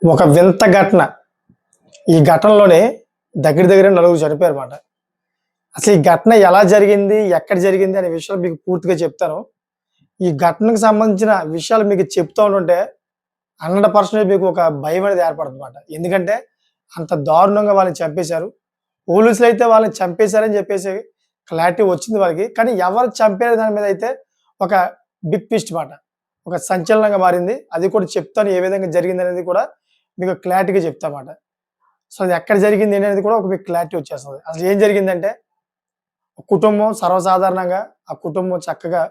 ఒక వింత ఘటన. ఈ ఘటనలోనే దగ్గర దగ్గర నలుగురు చనిపోయారన్నమాట. అసలు ఈ ఘటన ఎలా జరిగింది? ఎక్కడ జరిగింది? అనే విషయాలు మీకు పూర్తిగా చెప్తాను. ఈ ఘటనకు సంబంధించిన విషయాలు మీకు చెప్తా ఉంటుంటే 100% మీకు ఒక భయం అనేది ఏర్పడుతుందన్నమాట. ఎందుకంటే అంత దారుణంగా వాళ్ళని చంపేశారు. పోలీసులైతే వాళ్ళని చంపేశారని చెప్పేసి క్లారిటీ వచ్చింది వాళ్ళకి. కానీ ఎవరు చంపారు దాని మీద అయితే ఒక బిగ్ ట్విస్ట్ మాట. ఒక సంచలనంగా మారింది. అది కూడా చెప్తాను ఏ విధంగా జరిగిందనేది కూడా మీకు క్లారిటీగా చెప్తామాట. సో, అది ఎక్కడ జరిగింది ఏంటనేది కూడా ఒక మీకు క్లారిటీ వచ్చేస్తది. అసలు ఏం జరిగిందంటే, కుటుంబం సర్వసాధారణంగా ఆ కుటుంబం చక్కగా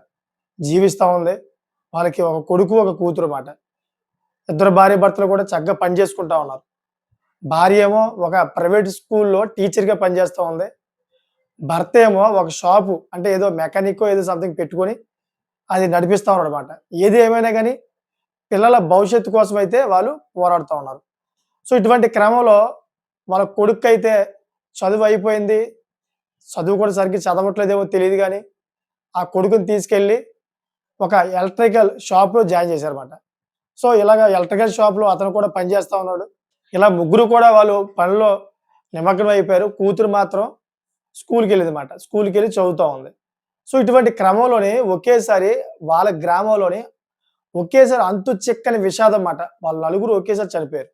జీవిస్తా ఉంది. వాళ్ళకి ఒక కొడుకు, ఒక కూతురు మాట. ఇద్దరు భార్యాభర్తలు కూడా చక్కగా పని చేసుకుంటా ఉన్నారు. భార్య ఏమో ఒక ప్రైవేట్ స్కూల్‌లో టీచర్‌గా పనిచేస్తా ఉంది. భర్త ఏమో ఒక షాపు అంటే ఏదో మెకానిక్కో ఏదో సంథింగ్ పెట్టుకొని అది నడిపిస్తా ఉన్నాడన్నమాట. ఏది ఏమైనా గాని పిల్లల భవిష్యత్తు కోసమైతే వాళ్ళు పోరాడుతా ఉన్నారు. సో, ఇటువంటి క్రమంలో వాళ్ళ కొడుక్కయితే చదువు అయిపోయింది. చదువు కూడా సరిగ్గా చదవట్లేదేమో తెలీదు గానీ, ఆ కొడుకుని తీసుకెళ్ళి ఒక ఎలక్ట్రికల్ షాప్‌లో జాయిన్ చేశారన్నమాట. సో, ఇలాగ ఎలక్ట్రికల్ షాప్‌లో అతను కూడా పని చేస్తా ఉన్నాడు. ఇలా ముగ్గురు కూడా వాళ్ళు పనిలో నిమగ్నం అయిపోయారు. కూతురు మాత్రం స్కూలుకెళ్ళిందన్నమాట. స్కూలుకెళ్ళి చదువుతా ఉంది. సో, ఇటువంటి క్రమంలోనే ఒకేసారి వాళ్ళ గ్రామంలోని ఒకేసారి అంతు చిక్కని విషాదం మాట. వాళ్ళు నలుగురు ఒకేసారి చనిపోయారు.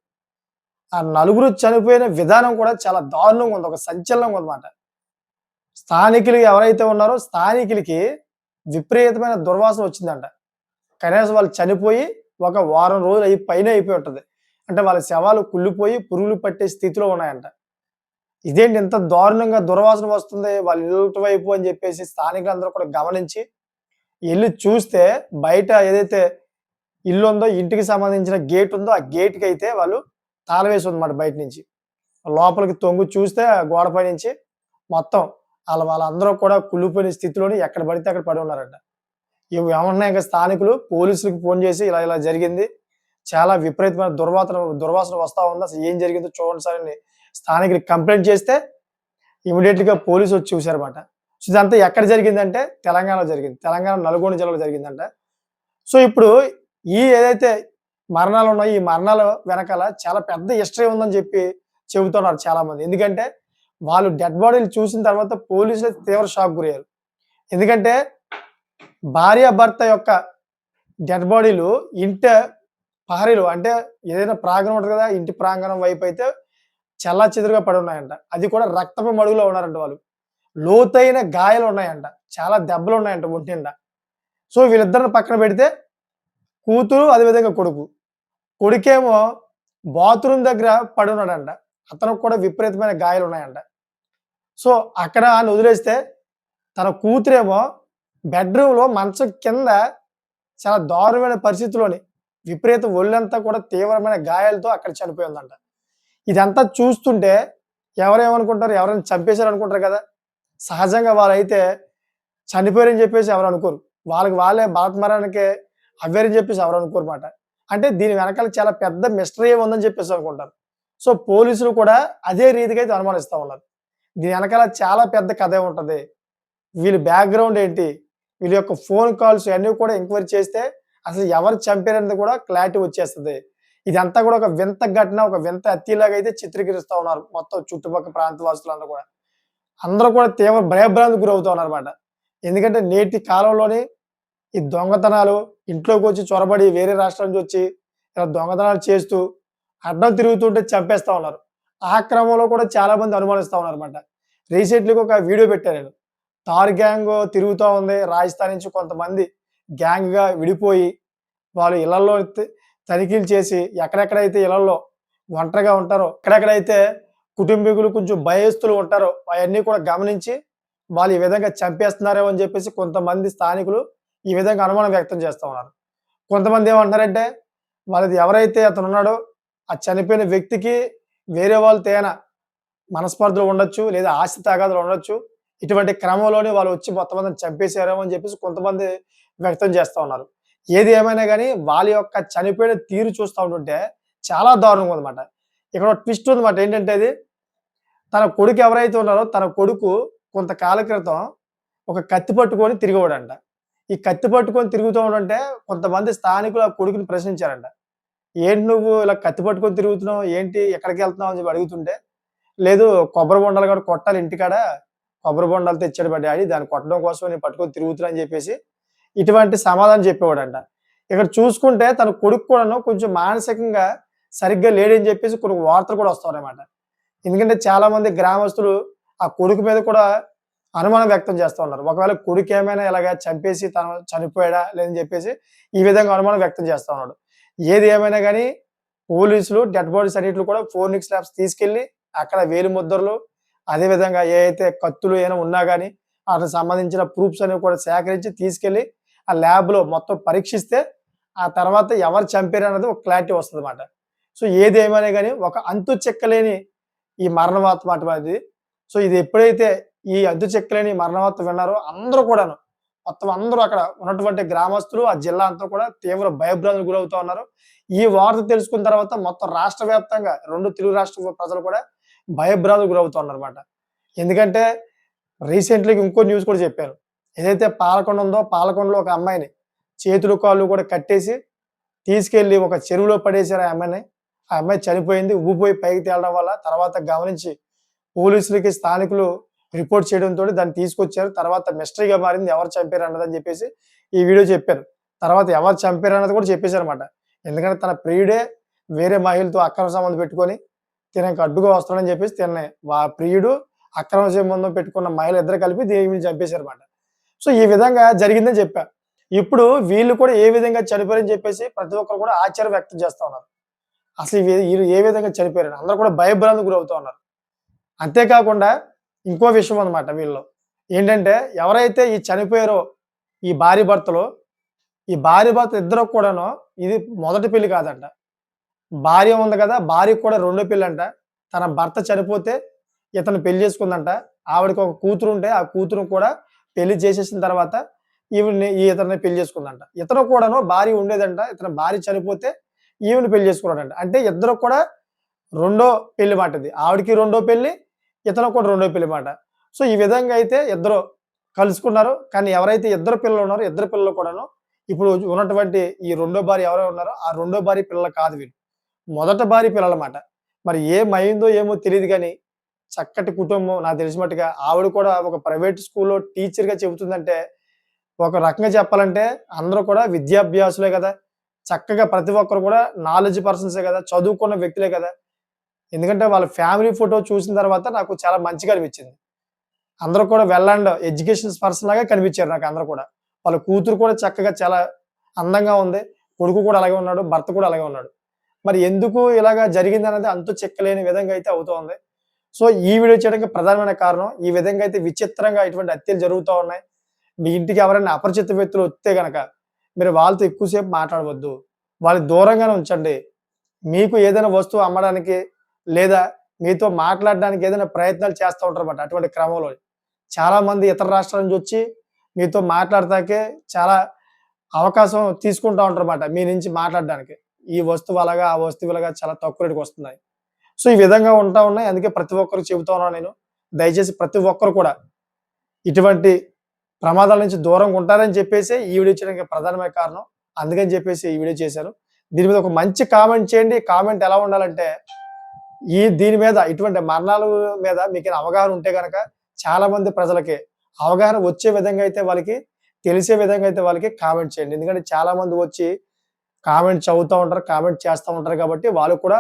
ఆ నలుగురు చనిపోయిన విధానం కూడా చాలా దారుణంగా ఉంది. ఒక సంచలనంగా ఉందన్నమాట. స్థానికులు ఎవరైతే ఉన్నారో స్థానికులకి విపరీతమైన దుర్వాసన వచ్చిందంట. కనీసం వాళ్ళు చనిపోయి ఒక వారం రోజులు పైనే అయిపోయి ఉంటది. అంటే వాళ్ళ శవాలు కుళ్ళిపోయి పురుగులు పట్టే స్థితిలో ఉన్నాయంట. ఇదేంటి ఇంత దారుణంగా దుర్వాసన వస్తుంది వాళ్ళ ఇళ్ళ వైపు అని చెప్పేసి స్థానికులందరూ కూడా గమనించి ఎళ్లి చూస్తే బయట ఏదైతే ఇల్లుందో ఇంటికి సంబంధించిన గేట్ ఉందో ఆ గేట్‌కైతే వాళ్ళు తాళం వేసి ఉందన్నమాట బయట నుంచి. లోపలికి తొంగి చూస్తే ఆ గోడపై నుంచి మొత్తం వాళ్ళందరూ కూడా కుళ్ళిపోయిన స్థితిలోని ఎక్కడ పడితే అక్కడ పడి ఉన్నారంట. ఏమన్నా ఇంక స్థానికులు పోలీసులకి ఫోను చేసి ఇలా ఇలా జరిగింది. చాలా విపరీతమైన దుర్వాసన వస్తా ఉంది. అసలు ఏం జరిగిందో చూడండి సార్ అని స్థానికులకి కంప్లెయింట్ చేస్తే ఇమ్మీడియేట్‌గా పోలీసొచ్చి చూసారన్నమాట. సో, ఇదంతా ఎక్కడ జరిగిందంటే తెలంగాణలో జరిగింది. తెలంగాణ నల్గొండ జిల్లాలో జరిగిందంట. సో, ఇప్పుడు ఏదైతే మరణాలున్నాయో ఈ మరణాల వెనకాల చాలా పెద్ద హిస్టరీ ఉందని చెప్పి చెబుతున్నారు చాలామంది. ఎందుకంటే వాళ్ళు డెడ్ బాడీలు చూసిన తర్వాత పోలీసులు తీవ్ర షాక్‌కి గురయ్యారు. ఎందుకంటే భార్యాభర్త యొక్క డెడ్ బాడీలు ప్రహరీలో అంటే ఏదైనా ప్రాంగణం ఉంటది కదా! ఇంటి ప్రాంగణం వైపయితే చెల్లాచెదురుగా పడున్నాయంట. అది కూడా రక్తపు మడుగులో ఉన్నారంట వాళ్ళు. లోతైన గాయాలున్నాయంట. చాలా దెబ్బలున్నాయంట ఒంటి నిండా. సో, వీళ్ళిద్దరిని పక్కన పెడితే కూతురు, అదేవిధంగా కొడుకు. కొడుకేమో బాత్రూమ్ దగ్గర పడున్నాడంట. అతనికి కూడా విపరీతమైన గాయాలున్నాయంట. సో, అక్కడ అని వదిలేస్తే తన కూతురేమో బెడ్‌రూమ్‌లో మంచం కింద చాలా దారుణమైన పరిస్థితిలోని విపరీత ఒళ్ళంతా కూడా తీవ్రమైన గాయాలతో అక్కడ చనిపోయిందంట. ఇదంతా చూస్తుంటే ఎవరేమనుకుంటారు? ఎవరైనా చంపేసారనుకుంటారు కదా! సహజంగా వాళ్ళైతే చనిపోయారని చెప్పేసి ఎవరు అనుకోరు. వాళ్ళకి వాళ్ళే బలత్మరానికే అవ్వారని చెప్పేసి ఎవరు అనుకోరుమాట. అంటే దీని వెనకాల చాలా పెద్ద మిస్టరీ ఉందని చెప్పేసి అనుకుంటారు. సో, పోలీసులు కూడా అదే రీతిగా అయితే అనుమానిస్తా ఉన్నారు. దీని వెనకాల చాలా పెద్ద కథే ఉంటది. వీళ్ళ బ్యాక్‌గ్రౌండ్ ఏంటి? వీళ్ళ యొక్క ఫోన్ కాల్స్ ఇయన్నీ కూడా ఎంక్వైరీ చేస్తే అసలు ఎవరు చంపారనేది కూడా క్లారిటీ వచ్చేస్తది. ఇదంతా కూడా ఒక వింత ఘటన, ఒక వింత హత్యలాగా అయితే చిత్రీకరిస్తా ఉన్నారు. మొత్తం చుట్టుపక్కల ప్రాంత వాసులందరూ కూడా. అందరూ కూడా తీవ్ర భయభ్రాంతికి గురవుతా ఉన్నారన్నమాట. ఎందుకంటే నేటి కాలంలోని ఈ దొంగతనాలు ఇంట్లోకొచ్చి చొరబడి వేరే రాష్ట్రం నుంచి వచ్చి ఇలా దొంగతనాలు చేస్తూ అడ్డం తిరుగుతుంటే చంపేస్తా ఉన్నారు. ఆ క్రమంలో కూడా చాలా మంది అనుమానిస్తా ఉన్నారన్నమాట. రీసెంట్‌లీగా ఒక వీడియో పెట్టా నేను. థార్ గ్యాంగ్ తిరుగుతా ఉంది. రాజస్థాన్ నుంచి కొంతమంది గ్యాంగ్‌గా విడిపోయి వాళ్ళు ఇళ్లల్లో తనిఖీలు చేసి ఎక్కడెక్కడైతే ఇళ్లల్లో ఒంటరిగా ఉంటారో, ఎక్కడెక్కడైతే కుటుంబీకులు కొంచెం భయస్థులు ఉంటారో అయన్నీ కూడా గమనించి వాళ్ళు ఈ విధంగా చంపేస్తున్నారేమో అని చెప్పేసి కొంతమంది స్థానికులు ఈ విధంగా అనుమానం వ్యక్తం చేస్తా ఉన్నారు. కొంతమంది ఏమంటున్నారంటే వాళ్ళది ఎవరైతే అతనున్నాడో ఆ చనిపోయిన వ్యక్తికి వేరే వాళ్ళతో ఏమైనా మనస్పర్ధలు ఉండొచ్చు. లేదా ఆస్తి తగాదాలు ఉండొచ్చు. ఇటువంటి క్రమంలోనే వాళ్ళు వచ్చి మొత్తం అందరిని చంపేసారేమో అని చెప్పేసి కొంతమంది వ్యక్తం చేస్తా ఉన్నారు. ఏది ఏమైనా గాని వాళ్ళ యొక్క చనిపోయిన తీరు చూస్తా ఉంటుంటే చాలా దారుణంగా ఉందన్నమాట. ఇక్కడ ఒక ట్విస్ట్ ఉందన్నమాట. ఏంటంటే అది తన కొడుకు ఎవరైతే ఉన్నారో తన కొడుకు కొంతకాలం క్రితం ఒక కత్తి పట్టుకొని తిరిగేవాడంట. ఈ కత్తి పట్టుకొని తిరుగుతూ ఉండంటే కొంతమంది స్థానికులు ఆ కొడుకుని ప్రశ్నించారంట. "ఏంటి నువ్వు ఇలా కత్తి పట్టుకొని తిరుగుతున్నావు? ఏంటి ఎక్కడికెళ్తున్నావు?" అని చెప్పి అడుగుతుంటే, "లేదు కొబ్బరి బొండాలు కూడా కొట్టాలి ఇంటికాడ. కొబ్బరి బొండాలు తెచ్చాడు మా డ్యాడీ. దాన్ని కొట్టడం కోసం నేను పట్టుకొని తిరుగుతున్నా" అని చెప్పేసి ఇటువంటి సమాధానం చెప్పేవాడంట. ఇక్కడ చూసుకుంటే తన కొడుకు కూడాను కొంచెం మానసికంగా సరిగ్గా లేడని చెప్పేసి కొన్ని వార్తలు కూడా వస్తున్నాయన్నమాట. ఎందుకంటే చాలామంది గ్రామస్తులు ఆ కొడుకు మీద కూడా అనుమానం వ్యక్తం చేస్తా ఉన్నారు. ఒకవేళ కొడుకేమైనా ఇలాగ చంపేసి తను చనిపోయాడా? లేదని చెప్పేసి ఈ విధంగా అనుమానం వ్యక్తం చేస్తా ఉన్నాడు. ఏది ఏమైనా గాని పోలీసులు డెడ్ బాడీస్ అన్నిటిని కూడా ఫోరెన్సిక్ ల్యాబ్స్ తీసుకెళ్ళి అక్కడ వేలి ముద్రలు, అదే విధంగా ఏదైతే కత్తులు ఏమైనా ఉన్నా గాని ఆటికి సంబంధించిన ప్రూఫ్స్ అనేవి కూడా సేకరించి తీసుకెళ్ళి ఆ ల్యాబ్‌లో మొత్తం పరీక్షిస్తే ఆ తర్వాత ఎవరు చంపారన్నది ఒక క్లారిటీ వస్తదన్నమాట. సో ఏది ఏమైనా గాని ఒక అంతు చిక్కలేని ఈ మరణవార్త మాట అది. సో ఇది ఎప్పుడైతే ఈ అంతు చిక్కలేని మరణవార్త విన్నారో అందరూ కూడాను మొత్తం అందరూ అక్కడ ఉన్నటువంటి గ్రామస్తులు, ఆ జిల్లా అంతా కూడా తీవ్ర భయభ్రాంతులకు గురవుతా ఉన్నారు. ఈ వార్త తెలుసుకున్న తర్వాత మొత్తం రాష్ట్ర వ్యాప్తంగా 2 తెలుగు రాష్ట్ర ప్రజలు కూడా భయభ్రాంతులకు గురవుతా ఉన్నారన్నమాట. ఎందుకంటే రీసెంట్‌లీగా ఇంకో న్యూస్ కూడా చెప్పారు. ఏదైతే పాలకొండ ఉందో, పాలకొండలో ఒక అమ్మాయిని చేతులు, కాళ్ళు కూడా కట్టేసి తీసుకెళ్ళి ఒక చెరువులో పడేశారు ఆ అమ్మాయిని. ఆ అమ్మాయి చనిపోయింది. ఊబిపోయి పైకి తేలడం వల్ల తర్వాత గమనించి పోలీసులకి స్థానికులు రిపోర్ట్ చేయడంతోటి దాన్ని తీసుకొచ్చారు. తర్వాత మిస్టరీగా మారింది ఎవరు చంపారన్నదని చెప్పేసి ఈ వీడియో చెప్పారు. తర్వాత ఎవరు చంపారన్నది కూడా చెప్పేసారన్నమాట. ఎందుకంటే తన ప్రియుడే వేరే మహిళతో అక్రమ సంబంధం పెట్టుకొని తినకి అడ్డుగా వస్తున్నాడని చెప్పేసి తినని ప్రియుడు అక్రమ సంబంధం పెట్టుకున్న మహిళ ఇద్దరు కలిపి వీడిని చంపేశారన్నమాట. సో ఈ విధంగా జరిగిందని చెప్పా. ఇప్పుడు వీళ్ళు కూడా ఏ విధంగా చనిపోయారని చెప్పేసి ప్రతి ఒక్కరు కూడా ఆశ్చర్యం వ్యక్తం చేస్తా ఉన్నారు. అసలు వీళ్ళు ఏ విధంగా చనిపోయారని అందరూ కూడా భయభ్రాంతికి గురవుతా ఉన్నారు. అంతేకాకుండా ఇంకో విషయం అన్నమాట వీళ్ళలో. ఏంటంటే ఎవరైతే ఈ చనిపోయారో ఈ భార్యాభర్తలు, ఈ భార్యాభర్తలు ఇద్దరు కూడాను ఇది మొదటి పెళ్లి కాదంట. భార్య ఉంది కదా! భార్యకి కూడా రెండో పెళ్ళంట. తన భర్త చనిపోతే ఇతను పెళ్లి చేసుకుందంట. ఆవిడకి ఒక కూతురుంటే ఆ కూతురుని కూడా పెళ్లి చేసేసిన తర్వాత ఇతన్ని పెళ్లి చేసుకుందంట. ఇతను కూడాను భార్య ఉండేదంట. ఇతని భార్య చనిపోతే ఈవిడని పెళ్లి చేసుకున్నాడంట. అంటే ఇద్దరు కూడా రెండో పెళ్లి మాట ఇది. ఆవిడకి రెండో పెళ్లి, ఇతనికి కూడా రెండో పెళ్లి మాట. సో ఈ విధంగా అయితే ఇద్దరు కలుసుకున్నారు. కానీ ఎవరైతే ఇద్దరు పిల్లలు ఉన్నారో, ఇద్దరు పిల్లలు కూడాను ఇప్పుడు ఉన్నటువంటి ఈ రెండో భార్య ఎవరైతే ఉన్నారో ఆ రెండో భార్య పిల్లలు కాదు వీళ్ళు. మొదట భార్య పిల్లలమాట. మరి ఏమైందో ఏమో తెలీదు గానీ, చక్కటి కుటుంబం నాకు తెలిసిన మట్టుగా ఆవిడ కూడా ఒక ప్రైవేట్ స్కూల్‌లో టీచర్‌గా చెబుతుందంటే, ఒక రకంగా చెప్పాలంటే అందరూ కూడా విద్యాభ్యాసులే గదా! చక్కగా ప్రతి ఒక్కరు కూడా నాలెడ్జ్ పర్సన్సే గదా! చదువుకున్న వ్యక్తులే గదా! ఎందుకంటే వాళ్ళ ఫ్యామిలీ ఫోటో చూసిన తర్వాత నాకు చాలా మంచిగా అనిపించింది. అందరూ కూడా వెల్ అండ్ ఎడ్యుకేషన్స్ పర్సన్ లాగా కనిపించారు నాకు అందరూ కూడా. వాళ్ళ కూతురు కూడా చక్కగా చాలా అందంగా ఉంది. కొడుకు కూడా అలాగే ఉన్నాడు. భర్త కూడా అలాగే ఉన్నాడు. మరి ఎందుకు ఇలాగ జరిగిందనేది అంతు చిక్కలేని విధంగా అయితే అవుతోంది. సో, ఈ వీడియో చేయడానికి ప్రధానమైన కారణం ఈ విధంగా అయితే విచిత్రంగా ఇటువంటి హత్యలు జరుగుతా ఉన్నాయి. మీ ఇంటికి ఎవరైనా అపరిచిత వ్యక్తులు వస్తే గనక మీరు వాళ్ళతో ఎక్కువ సేపు మాట్లాడవద్దు. వాళ్ళని దూరంగానే ఉంచండి. మీకు ఏదైనా వస్తువు అమ్మడానికి లేదా మీతో మాట్లాడడానికి ఏదైనా ప్రయత్నాలు చేస్తా ఉంటారన్నమాట. అటువంటి క్రమంలో చాలామంది ఇతర రాష్ట్రాల నుంచి వచ్చి మీతో మాట్లాడతాకే చాలా అవకాశం తీసుకుంటా ఉంటారన్నమాట మీ నుంచి మాట్లాడడానికి. ఈ వస్తువు అలాగా, ఆ వస్తువు ఇలాగా చాలా తక్కువ రేటుకి వస్తున్నాయి. సో, ఈ విధంగా ఉంటా ఉన్నాయి. అందుకే ప్రతి ఒక్కరికి చెబుతా ఉన్నాను నేను. దయచేసి ప్రతి ఒక్కరు కూడా ఇటువంటి ప్రమాదాల నుంచి దూరంగా ఉంటారని చెప్పేసి ఈ వీడియో చేయడానికి ప్రధానమైన కారణం. అందుకని చెప్పేసి ఈ వీడియో చేశాను. దీని మీద ఒక మంచి కామెంట్ చేయండి. కామెంట్ ఎలా ఉండాలంటే దీని మీద ఇటువంటి మరణాల మీద మీకేమైనా అవగాహన ఉంటే గనక చాలా మంది ప్రజలకి అవగాహన వచ్చే విధంగా అయితే వాళ్ళకి తెలిసే విధంగా అయితే వాళ్ళకి కామెంట్ చేయండి. ఎందుకంటే చాలా మంది వచ్చి కామెంట్ చదువుతా ఉంటారు. కామెంట్ చేస్తా ఉంటారు కాబట్టి వాళ్ళు కూడా